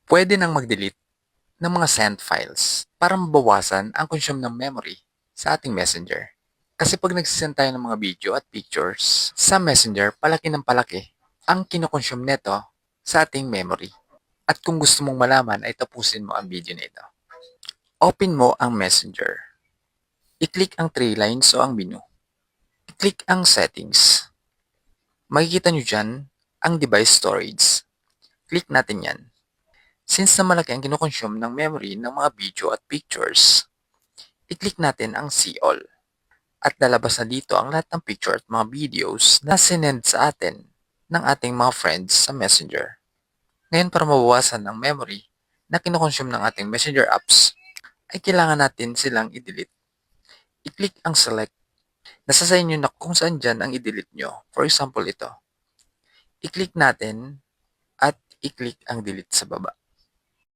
Pwede nang mag-delete ng mga sent files para mabawasan ang consume ng memory sa ating Messenger. Kasi pag nagsisend tayo ng mga video at pictures sa Messenger, palaki ng palaki ang kinokonsume nito sa ating memory. At kung gusto mong malaman ay tapusin mo ang video na ito. Open mo ang Messenger. I-click ang 3 lines o ang menu. I-click ang settings. Makikita nyo dyan ang device storage. Click natin yan. Since na malaki ang kinokonsume ng memory ng mga video at pictures, i-click natin ang See All. At lalabas na dito ang lahat ng picture at mga videos na sinend sa atin ng ating mga friends sa Messenger. Ngayon para mabawasan ang memory na kinokonsume ng ating Messenger apps, ay kailangan natin silang i-delete. I-click ang Select. Nasa sa inyo na kung saan dyan ang i-delete nyo. For example, ito. I-click natin at i-click ang delete sa baba.